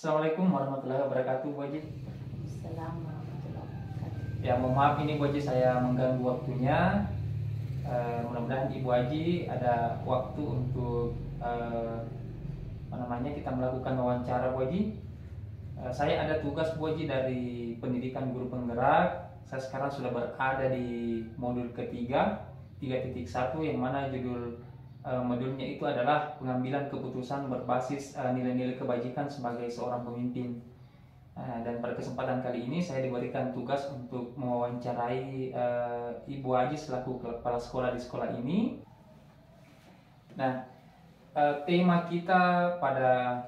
Assalamualaikum warahmatullahi wabarakatuh, Bu Haji. Assalamualaikum warahmatullahi wabarakatuh. Ya, mohon maaf ini Bu Haji saya mengganggu waktunya. Mudah-mudahan Ibu Haji ada waktu untuk kita melakukan wawancara, Bu Haji. Saya ada tugas, Bu Haji, dari pendidikan guru penggerak. Saya sekarang sudah berada di modul ketiga 3.1 yang mana judul modulnya itu adalah pengambilan keputusan berbasis nilai-nilai kebajikan sebagai seorang pemimpin. Dan pada kesempatan kali ini saya diberikan tugas untuk mewawancarai Ibu Haji selaku kepala sekolah di sekolah ini. Nah, tema kita pada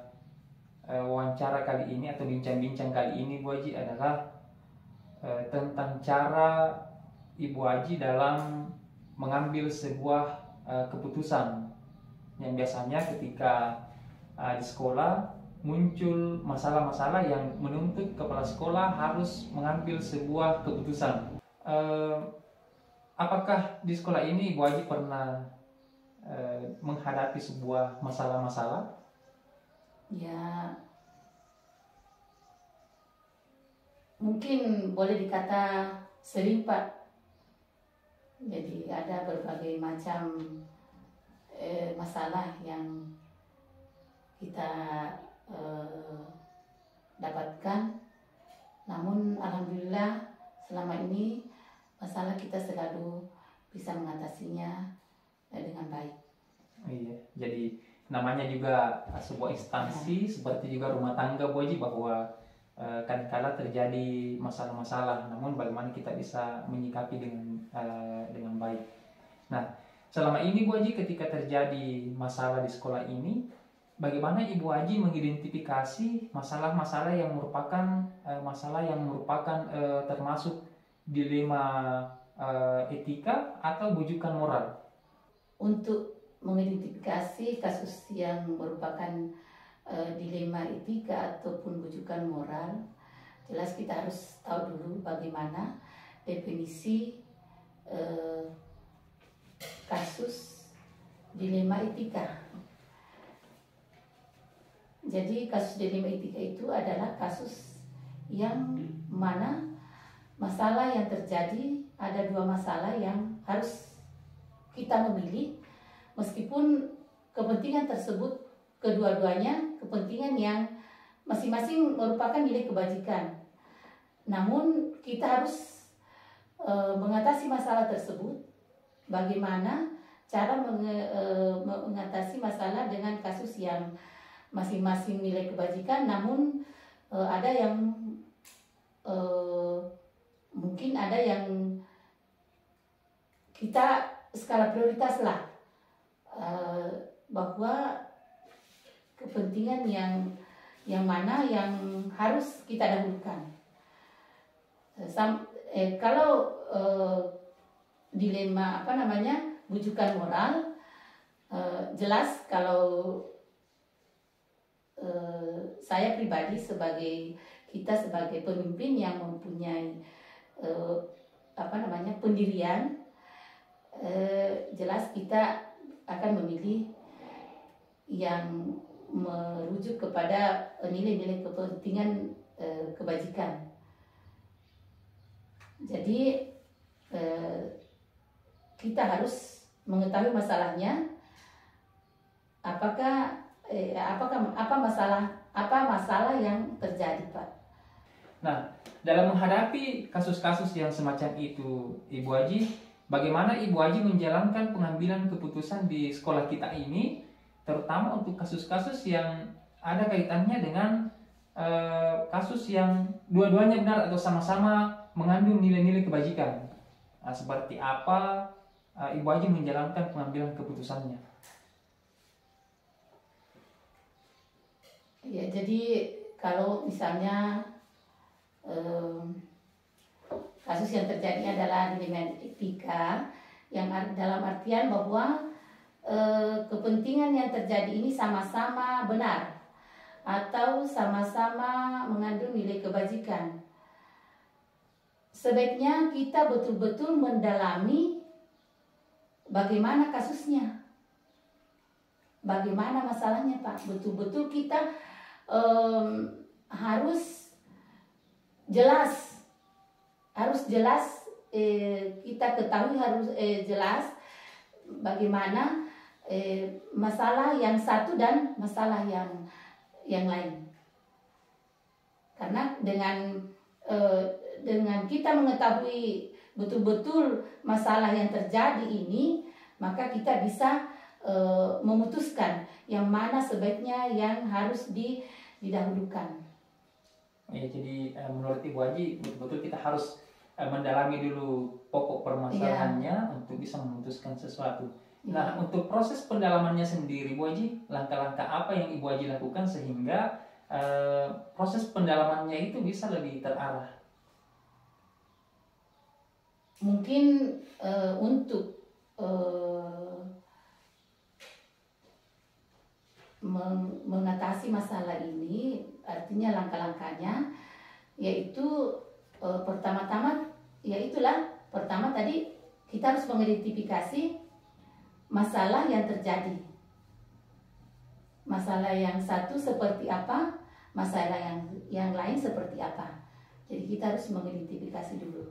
wawancara kali ini atau bincang-bincang kali ini, Bu Haji, adalah tentang cara Ibu Haji dalam mengambil sebuah keputusan yang biasanya ketika di sekolah muncul masalah-masalah yang menuntut kepala sekolah harus mengambil sebuah keputusan. Apakah di sekolah ini Ibu Haji pernah menghadapi sebuah masalah-masalah? Ya, mungkin boleh dikata sering, Pak. Jadi ada berbagai macam masalah yang kita dapatkan. Namun alhamdulillah selama ini masalah kita selalu bisa mengatasinya dengan baik. Iya, jadi namanya juga sebuah instansi seperti juga rumah tangga, Bu Haji, bahwa kadang-kala terjadi masalah-masalah, namun bagaimana kita bisa menyikapi dengan baik. Nah, selama ini Bu Haji ketika terjadi masalah di sekolah ini, bagaimana Ibu Haji mengidentifikasi masalah-masalah yang merupakan termasuk dilema etika atau bujukan moral? Untuk mengidentifikasi kasus yang merupakan dilema etika ataupun bujukan moral, jelas kita harus tahu dulu bagaimana definisi kasus dilema etika. Jadi kasus dilema etika itu adalah kasus yang mana masalah yang terjadi, ada dua masalah yang harus kita memilih, meskipun kepentingan tersebut kedua-duanya kepentingan yang masing-masing merupakan nilai kebajikan. Namun kita harus mengatasi masalah tersebut. Bagaimana cara mengatasi masalah dengan kasus yang masing-masing nilai kebajikan, namun ada yang mungkin ada yang kita skala prioritas lah, bahwa kepentingan yang mana yang harus kita dahulukan. Kalau dilema bujukan moral, jelas kalau saya pribadi kita sebagai pemimpin yang mempunyai pendirian, jelas kita akan memilih yang merujuk kepada nilai-nilai kepentingan kebajikan. Jadi kita harus mengetahui masalahnya, apa masalah yang terjadi, Pak. Nah, dalam menghadapi kasus-kasus yang semacam itu, Ibu Haji, bagaimana Ibu Haji menjalankan pengambilan keputusan di sekolah kita ini, terutama untuk kasus-kasus yang ada kaitannya dengan kasus yang dua-duanya benar atau sama-sama mengandung nilai-nilai kebajikan. Nah, seperti apa Ibu Haji menjalankan pengambilan keputusannya? Ya, jadi kalau misalnya kasus yang terjadi adalah dilema etika, yang dalam artian bahwa kepentingan yang terjadi ini sama-sama benar atau sama-sama mengandung nilai kebajikan. Sebaiknya kita betul-betul mendalami bagaimana kasusnya, bagaimana masalahnya, Pak. Betul-betul kita harus jelas, kita ketahui harus jelas bagaimana masalah yang satu dan masalah yang lain. Karena dengan kita mengetahui betul-betul masalah yang terjadi ini, maka kita bisa memutuskan yang mana sebaiknya yang harus didahulukan. Ya, jadi menurut Ibu Haji betul-betul kita harus mendalami dulu pokok permasalahannya untuk bisa memutuskan sesuatu. Nah, untuk proses pendalamannya sendiri, Bu Haji, langkah-langkah apa yang Ibu Haji lakukan sehingga proses pendalamannya itu bisa lebih terarah? Mungkin untuk mengatasi masalah ini, artinya langkah-langkahnya yaitu pertama-tama pertama tadi kita harus mengidentifikasi masalah yang terjadi. Masalah yang satu seperti apa, masalah yang lain seperti apa. Jadi kita harus mengidentifikasi dulu.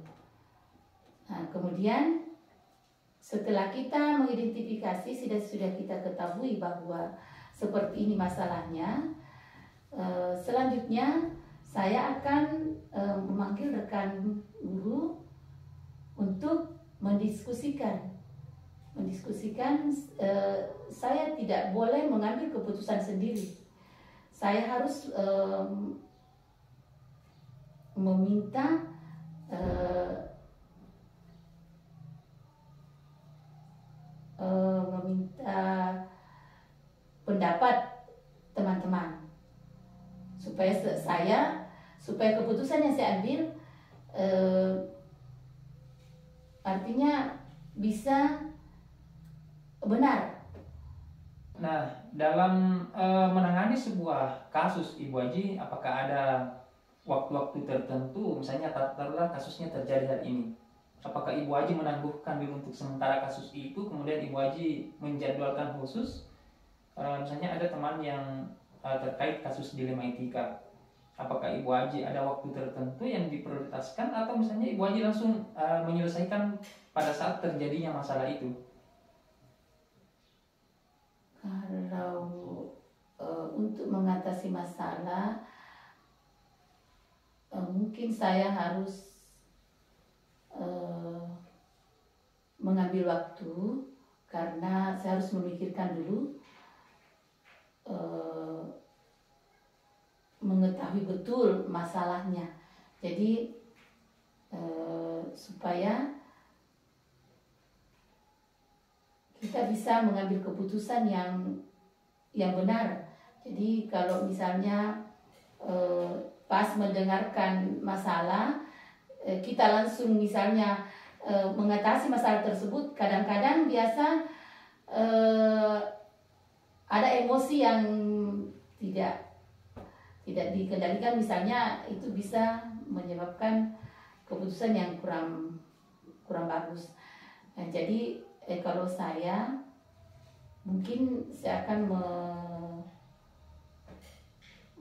Nah, kemudian setelah kita mengidentifikasi, sudah kita ketahui bahwa seperti ini masalahnya, selanjutnya saya akan memanggil rekan guru untuk mendiskusikan. Saya tidak boleh mengambil keputusan sendiri. Saya harus meminta pendapat teman-teman supaya keputusan yang saya ambil artinya bisa benar. Nah, dalam menangani sebuah kasus, Ibu Haji, apakah ada waktu-waktu tertentu, misalnya taruhlah kasusnya terjadi hari ini, apakah Ibu Haji menangguhkan dulu untuk sementara kasus itu, kemudian Ibu Haji menjadwalkan khusus, misalnya ada teman yang terkait kasus dilema etika, apakah Ibu Haji ada waktu tertentu yang diprioritaskan, atau misalnya Ibu Haji langsung menyelesaikan pada saat terjadinya masalah itu? Kalau untuk mengatasi masalah, mungkin saya harus mengambil waktu, karena saya harus memikirkan dulu, mengetahui betul masalahnya. Jadi supaya kita bisa mengambil keputusan yang benar. Jadi kalau misalnya pas mendengarkan masalah, kita langsung misalnya mengatasi masalah tersebut, kadang-kadang biasa ada emosi yang tidak dikendalikan, misalnya itu bisa menyebabkan keputusan yang kurang bagus. Nah, jadi kalau saya mungkin saya akan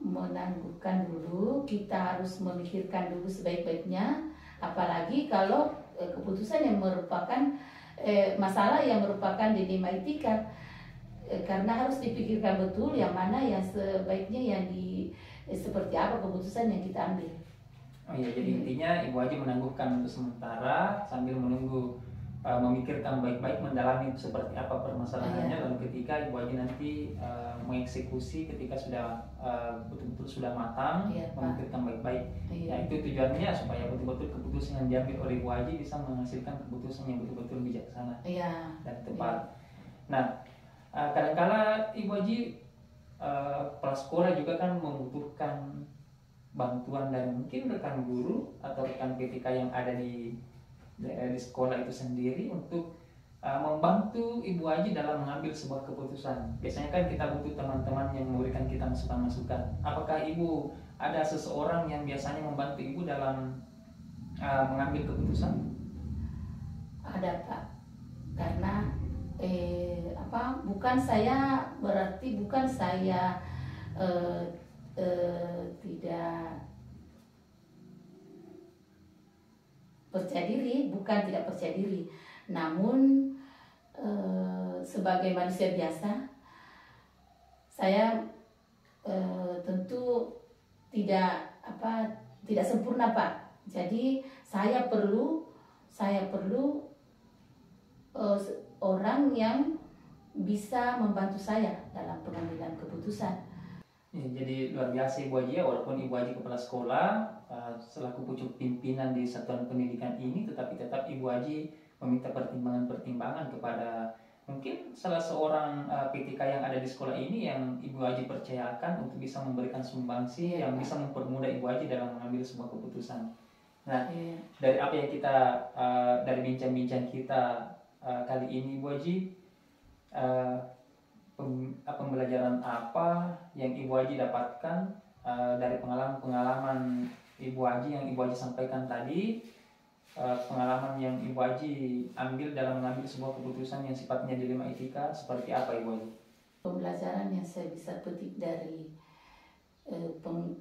menangguhkan dulu, kita harus memikirkan dulu sebaik-baiknya, apalagi kalau keputusan yang merupakan masalah yang merupakan dilema etika, karena harus dipikirkan betul yang mana yang sebaiknya seperti apa keputusan yang kita ambil. Oh iya, jadi intinya Ibu Haji menangguhkan untuk sementara sambil menunggu, memikirkan baik-baik, mendalami seperti apa permasalahannya, lalu ketika Ibu Haji nanti mengeksekusi ketika sudah betul-betul sudah matang, memikirkan baik-baik. Ya, itu tujuannya supaya betul-betul keputusan yang diambil oleh Ibu Haji bisa menghasilkan keputusan yang betul-betul bijaksana dan tepat. Nah, kadang-kala Ibu Haji prasekolah juga kan membutuhkan bantuan dari mungkin rekan guru atau rekan PTK yang ada di sekolah itu sendiri untuk membantu Ibu Haji dalam mengambil sebuah keputusan. Biasanya kan kita butuh teman-teman yang memberikan kita masukan-masukan. Apakah Ibu ada seseorang yang biasanya membantu Ibu dalam mengambil keputusan? Ada, Pak. Karena bukan saya tidak percaya diri, bukan tidak percaya diri, namun sebagai manusia biasa, saya tentu tidak sempurna, Pak. Jadi saya perlu orang yang bisa membantu saya dalam pengambilan keputusan. Ya, jadi luar biasa Ibu Haji ya, walaupun Ibu Haji kepala sekolah selaku pucuk pimpinan di satuan pendidikan ini, tetapi tetap Ibu Haji meminta pertimbangan kepada mungkin salah seorang PTK yang ada di sekolah ini yang Ibu Haji percayakan untuk bisa memberikan sumbangsi yang bisa mempermudah Ibu Haji dalam mengambil sebuah keputusan. Nah, dari apa yang kita dari bincang-bincang kita kali ini Ibu Haji, pembelajaran apa yang Ibu Haji dapatkan dari pengalaman Ibu Haji yang Ibu Haji sampaikan tadi, pengalaman yang Ibu Haji ambil dalam mengambil sebuah keputusan yang sifatnya dilema etika, seperti apa Ibu Haji? Pembelajaran yang saya bisa petik dari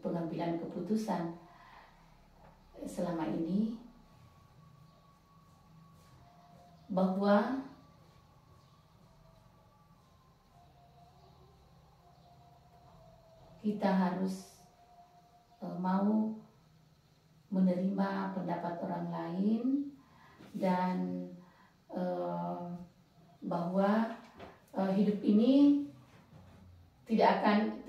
pengambilan keputusan selama ini, bahwa kita harus mau menerima pendapat orang lain, dan bahwa hidup ini tidak akan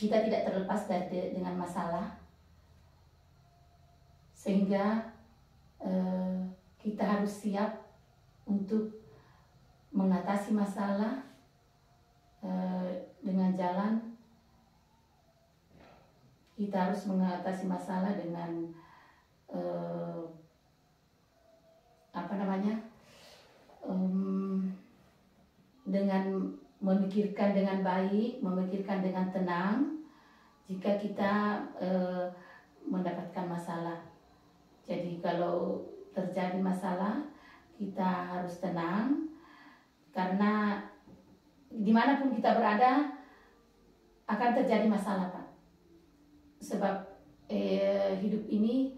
kita tidak terlepas dengan masalah, sehingga kita harus siap untuk mengatasi masalah dengan jalan, kita harus mengatasi masalah dengan dengan memikirkan dengan baik, memikirkan dengan tenang jika kita mendapatkan masalah. Jadi kalau terjadi masalah, kita harus tenang, karena dimanapun kita berada akan terjadi masalah, Pak. Sebab hidup ini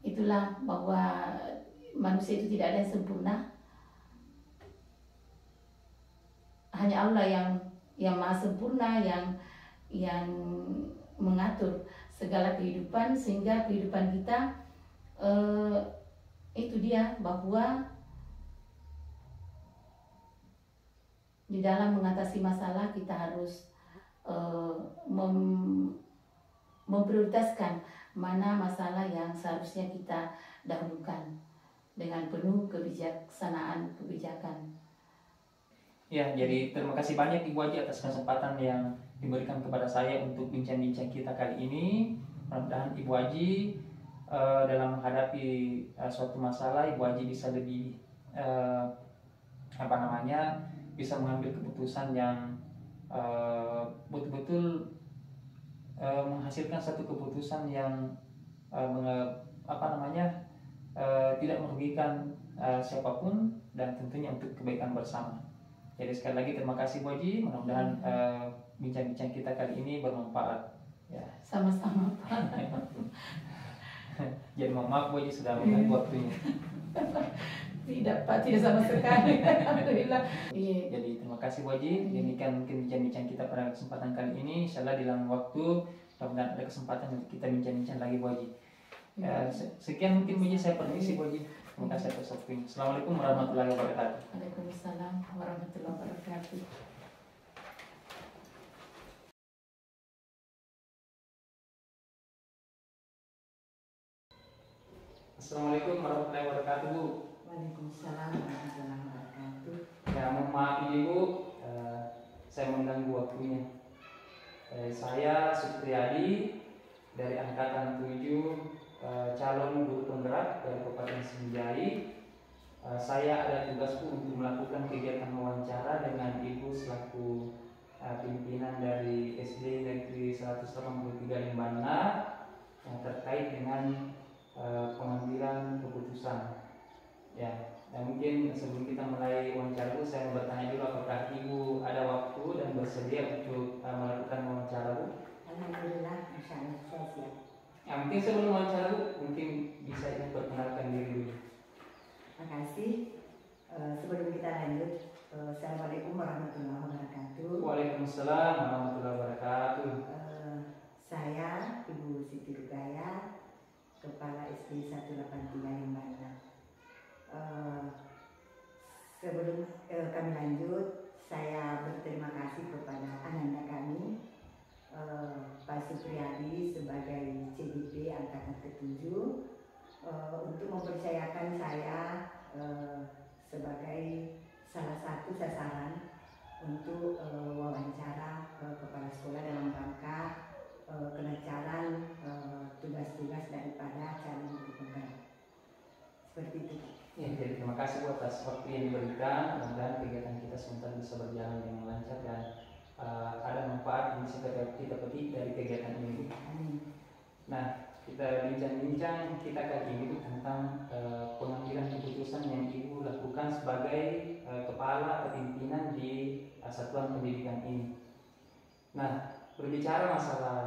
itulah bahwa manusia itu tidak ada yang sempurna. Hanya Allah yang maha sempurna, yang mengatur segala kehidupan, sehingga kehidupan kita itu dia, bahwa di dalam mengatasi masalah kita harus memprioritaskan mana masalah yang seharusnya kita dahulukan dengan penuh kebijaksanaan kebijakan. Ya, jadi terima kasih banyak Ibu Haji atas kesempatan yang diberikan kepada saya untuk bincang-bincang kita kali ini. Mudah-mudahan Ibu Haji dalam menghadapi suatu masalah, Ibu Haji bisa lebih bisa mengambil keputusan yang betul-betul menghasilkan satu keputusan yang tidak merugikan siapapun, dan tentunya untuk kebaikan bersama. Jadi sekali lagi terima kasih Bu Haji, mudah-mudahan bincang-bincang kita kali ini bermanfaat. Ya. Sama-sama Pak. Jadi mohon maaf Bu Haji sudah mengganggu waktunya. Tidak Pak, tidak sama sekali. Alhamdulillah. Jadi terima kasih Bu Haji. Demikian mungkin bincang-bincang kita pada kesempatan kali ini. Insyaallah di lain waktu mudah-mudahan ada kesempatan untuk kita bincang-bincang lagi Bu Haji. Sekian mungkin Bu Haji, saya permisi Bu Haji. Terima kasih atas waktunya. Assalamualaikum warahmatullahi wabarakatuh. Waalaikumsalam warahmatullahi wabarakatuh. Assalamualaikum warahmatullahi wabarakatuh Bu. Waalaikumsalam warahmatullahi wabarakatuh. Ya, mohon maaf Ibu, saya mengganggu waktunya. Saya Supriyadi dari angkatan 7, calon guru penggerak dari Kabupaten Sinjai. Saya ada tugasku untuk melakukan kegiatan wawancara dengan Ibu selaku pimpinan dari SD Negeri 183 Limbana yang terkait dengan pengambilan keputusan. Ya, dan mungkin sebelum kita mulai wawancara itu saya bertanya dulu mungkin sebelum wawancara Bu, mungkin bisa Ibu perkenalkan diri dulu. Terima kasih. Sebelum kita lanjut, Assalamualaikum warahmatullahi wabarakatuh. Waalaikumsalam warahmatullahi wabarakatuh. Saya Ibu Siti Rugaya, Kepala SD 183 Lembana. Sebelum kami lanjut, saya berterima kasih kepada ananda kami, Pak Supriyadi sebagai CGP Angkatan ke-7 untuk mempercayakan saya sebagai salah satu sasaran untuk wawancara kepala sekolah dalam rangka kelancaran tugas-tugas daripada calon guru penggerak. Seperti itu. Ya, jadi terima kasih Bu atas waktu yang diberikan. Mudah-mudahan kegiatan kita sebentar bisa berjalan dengan lancar dan ada manfaat yang bisa kita petik dari kegiatan ini. Nah, kita bincang-bincang kita kali ini tentang pengambilan keputusan yang Ibu lakukan sebagai kepala atau pimpinan di satuan pendidikan ini. Nah, berbicara masalah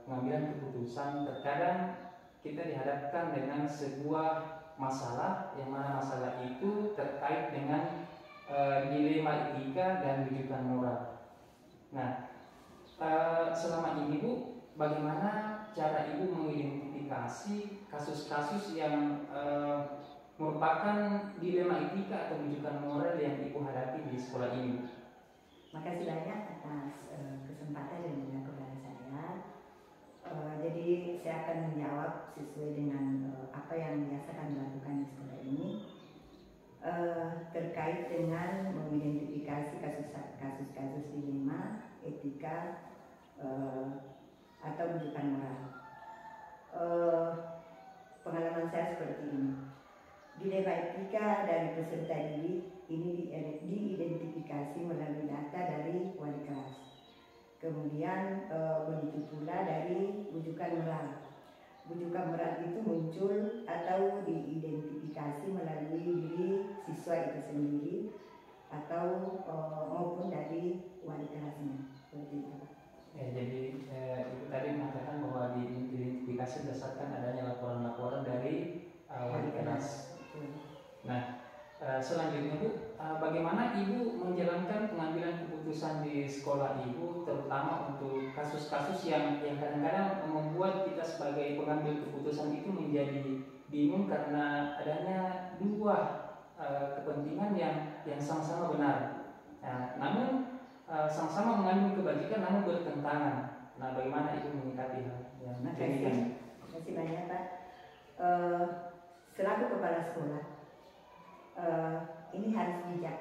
pengambilan keputusan, terkadang kita dihadapkan dengan sebuah masalah yang mana masalah itu terkait dengan dilema etika dan rujukan moral. Nah, selama ini Bu, bagaimana cara Ibu mengidentifikasi kasus-kasus yang merupakan dilema etika atau rujukan moral yang Ibu hadapi di sekolah ini? Makasih banyak atas kesempatan dan juga kepada saya. Jadi saya akan menjawab sesuai dengan apa yang biasa kami lakukan di sekolah ini terkait dengan mengidentifikasi kasus-kasus dilema etika atau rujukan moral. Pengalaman saya seperti ini. Dilema etika dari peserta didik ini diidentifikasi melalui data dari wali kelas. Kemudian begitu pula dari rujukan moral. Rujukan moral itu muncul atau diidentifikasi melalui diri siswa itu sendiri atau maupun dari wali kelasnya. Seperti itu. Ya, jadi Ibu tadi mengatakan bahwa diidentifikasi berdasarkan adanya laporan-laporan dari wali kelas. Nah, selanjutnya Bu, bagaimana Ibu menjalankan pengambilan keputusan di sekolah Ibu, terutama untuk kasus-kasus yang kadang-kadang membuat kita sebagai pengambil keputusan itu menjadi bingung karena adanya dua kepentingan yang sama-sama benar. Nah, namun sama-sama mengandung kebajikan namun bertentangan. Nah, bagaimana Ibu menyikapi hal yang demikian? Terima kasih banyak Pak. Selaku kepala sekolah, ini harus bijak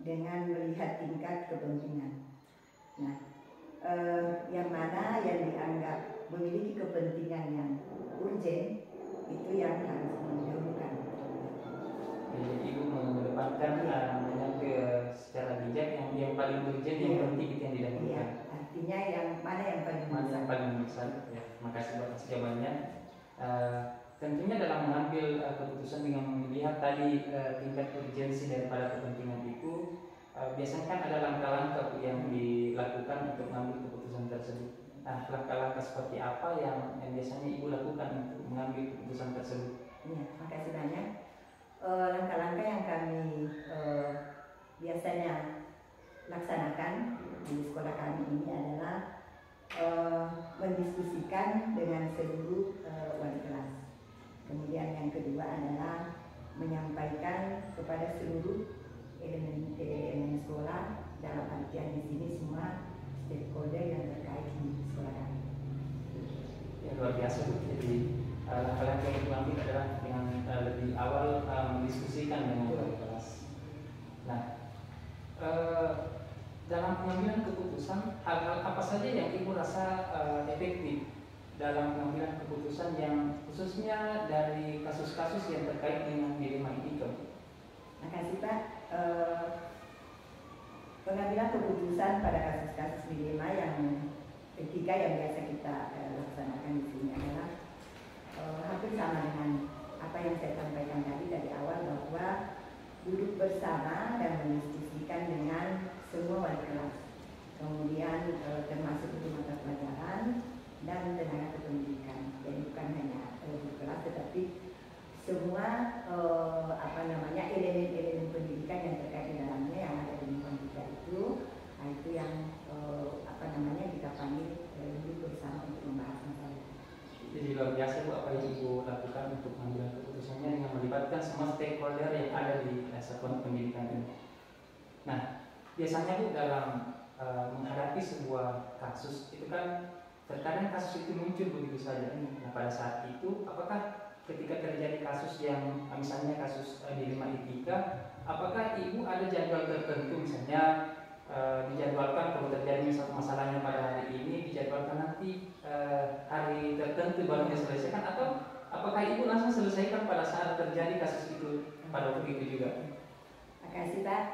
dengan melihat tingkat kepentingan. Nah, yang mana yang dianggap memiliki kepentingan yang urgent itu yang harus didahulukan. Jadi Ibu mengedepankan ke secara bijak yang paling urgent, yang penting itu yang didahulukan. Iya, artinya yang mana yang paling Mana besar. yang paling besar. Ya, terima kasih atas jawabannya. Tentunya dalam mengambil keputusan dengan melihat tadi tingkat urgensi daripada kepentingan itu, biasanya kan ada langkah-langkah yang dilakukan untuk mengambil keputusan tersebut. Nah, langkah-langkah seperti apa yang biasanya Ibu lakukan untuk mengambil keputusan tersebut? Iya, makasih banyak. Langkah-langkah yang kami biasanya laksanakan di sekolah kami ini adalah mendiskusikan dengan seluruh wali kelas. Kemudian yang kedua adalah menyampaikan kepada seluruh elemen sekolah, dalam artian di sini semua stakeholder yang terkait di sekolah kami. Ya, luar biasa Bu. Jadi langkah-langkah yang diambil adalah dengan lebih awal mendiskusikan dengan wali kelas. Nah, dalam pengambilan keputusan, hal-hal apa saja yang Ibu rasa efektif dalam pengambilan keputusan yang khususnya dari kasus-kasus yang terkait dengan dilema etika? Terima kasih Pak. Pengambilan keputusan pada kasus-kasus dilema yang etika yang biasa kita laksanakan di sini adalah hampir sama dengan apa yang saya sampaikan tadi dari awal, bahwa duduk bersama dan mendiskusikan dengan semua wali kelas, kemudian termasuk guru mata pelajaran dan tenaga kependidikan. guru kelas, tetapi semua elemen-elemen pendidikan yang terkait di dalamnya yang ada di lingkungan kita itu, nah itu yang kita panggil duduk bersama untuk membahas masalah. Jadi luar biasa Bu apa yang Ibu lakukan untuk mengambil keputusannya dengan melibatkan semua stakeholder yang ada di satuan pendidikan ini. Nah, biasanya Bu dalam menghadapi sebuah kasus itu kan terkadang kasus itu muncul begitu saja. Nah, pada saat itu apakah ketika terjadi kasus yang misalnya kasus dilema etika, apakah Ibu ada jadwal tertentu misalnya dijadwalkan kalau terjadi satu masalahnya pada hari ini dijadwalkan nanti hari tertentu baru diselesaikan, atau apakah Ibu langsung selesaikan pada saat terjadi kasus itu pada waktu itu juga? Makasih Pak.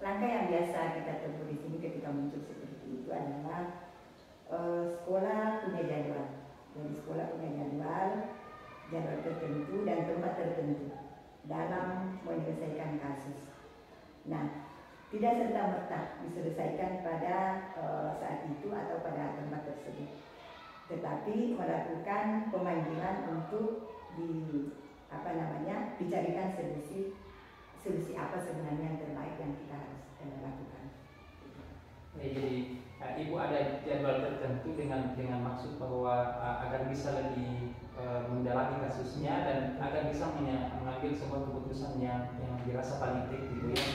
Langkah yang biasa kita tempuh di sini ketika muncul seperti itu adalah sekolah punya jadwal. Jadi sekolah punya jadwal tertentu dan tempat tertentu dalam menyelesaikan kasus. Nah, tidak serta-merta diselesaikan pada saat itu atau pada tempat tersebut, tetapi melakukan pemanggilan untuk dicarikan solusi apa sebenarnya yang terbaik yang kita harus lakukan. Jadi Ibu ada jadwal tertentu dengan maksud bahwa agar bisa lebih mendalami kasusnya dan agar bisa mengambil sebuah keputusan yang dirasa paling baik gitu ya.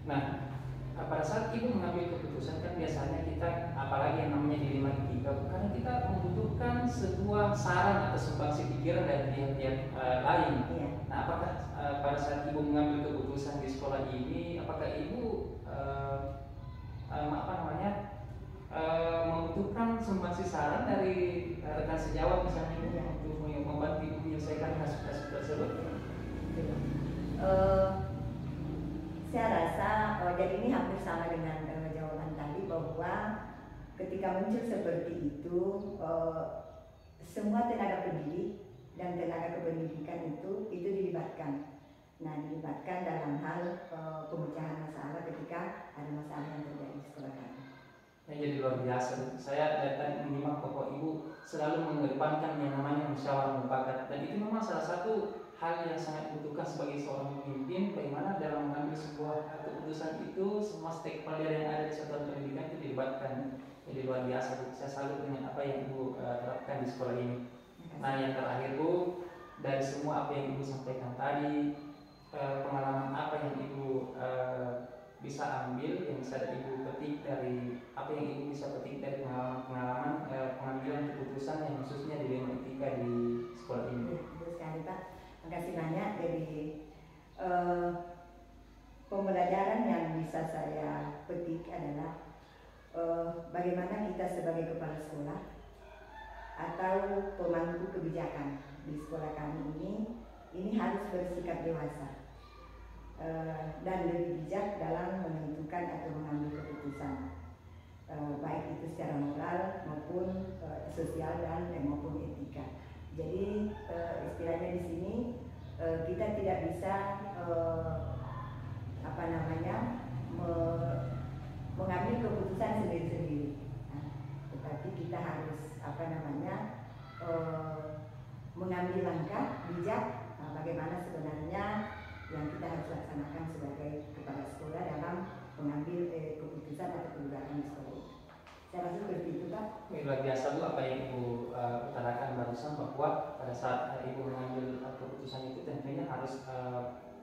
Nah, pada saat Ibu mengambil keputusan kan biasanya kita, apalagi yang namanya dilema etika, karena kita membutuhkan sebuah saran atau sumbangsi pikiran dari pihak-pihak lain. Iya. Nah, apakah pada saat Ibu mengambil keputusan di sekolah ini, apakah Ibu membutuhkan sumbangsi saran dari rekan sejawat misalnya untuk membantu Ibu menyelesaikan kasus-kasus tersebut? Saya rasa jadi ini hampir sama dengan jawaban tadi, bahwa ketika muncul seperti itu semua tenaga pendidik dan tenaga kependidikan itu dilibatkan. Nah, dilibatkan dalam hal pemecahan masalah ketika ada masalah yang terjadi di sekolah kami. Ya, jadi luar biasa. Saya tadi menyimak bahwa Ibu selalu mengedepankan yang namanya musyawarah mufakat, dan itu memang salah satu hal yang sangat dibutuhkan sebagai seorang pemimpin, bagaimana dalam mengambil sebuah keputusan itu semua stakeholder yang ada di satuan pendidikan itu dilibatkan. Jadi luar biasa. Saya salut dengan apa yang Ibu terapkan di sekolah ini. Nah, yang terakhir Bu, dari semua apa yang Ibu sampaikan tadi, pengalaman apa yang Ibu bisa ambil, yang bisa Ibu petik dari apa yang Ibu bisa petik dari pengalaman pengambilan keputusan yang khususnya dilema etika di sekolah ini? Betul sekali Pak. Terima kasih banyak. Jadi pembelajaran yang bisa saya petik adalah bagaimana kita sebagai kepala sekolah atau pemangku kebijakan di sekolah kami ini harus bersikap dewasa dan lebih bijak dalam menentukan atau mengambil keputusan, baik itu secara moral maupun sosial dan maupun etika. Jadi istilahnya di sini kita tidak bisa mengambil keputusan sendiri-sendiri, tetapi kita harus mengambil langkah bijak bagaimana sebenarnya yang kita harus laksanakan sebagai kepala sekolah dalam mengambil keputusan atau kebijakan di sekolah itu. Saya rasa seperti itu Pak. Luar biasa Bu apa yang Ibu utarakan barusan, bahwa pada saat Ibu mengambil keputusan itu tentunya harus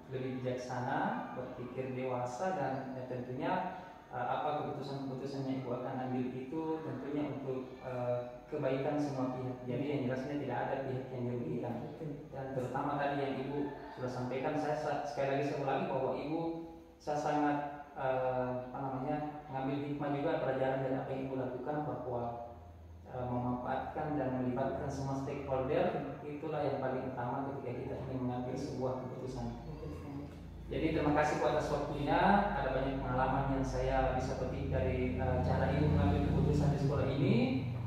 lebih bijaksana, berpikir dewasa, dan tentunya apa keputusan-keputusan yang Ibu akan ambil itu tentunya untuk kebaikan semua pihak. Jadi yang jelasnya tidak ada pihak yang dirugikan. Dan terutama tadi yang Ibu sudah sampaikan, saya sekali lagi saya ulangi bahwa Ibu saya sangat mengambil hikmah juga pelajaran dari apa yang Ibu lakukan, bahwa memanfaatkan dan melibatkan semua stakeholder itulah yang paling utama ketika kita ingin mengambil sebuah keputusan. Jadi terima kasih Bu atas waktunya. Ada banyak pengalaman yang saya bisa petik dari cara Ibu mengambil keputusan di sekolah ini.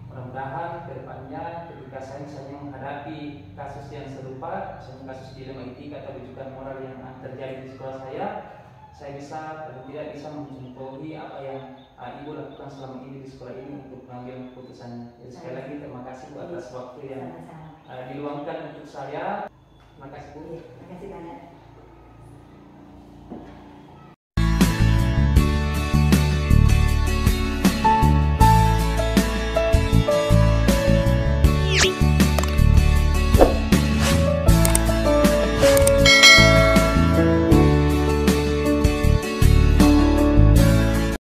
Mudah-mudahan ke depannya ketika saya misalnya menghadapi kasus yang serupa, misalnya kasus dilema etika atau rujukan moral yang terjadi di sekolah saya bisa dan tidak bisa mencontohi apa yang Ibu lakukan selama ini di sekolah ini untuk mengambil keputusannya. Jadi sekali lagi terima kasih Bu atas waktu yang diluangkan untuk saya. Terima kasih Bu. Terima kasih banyak.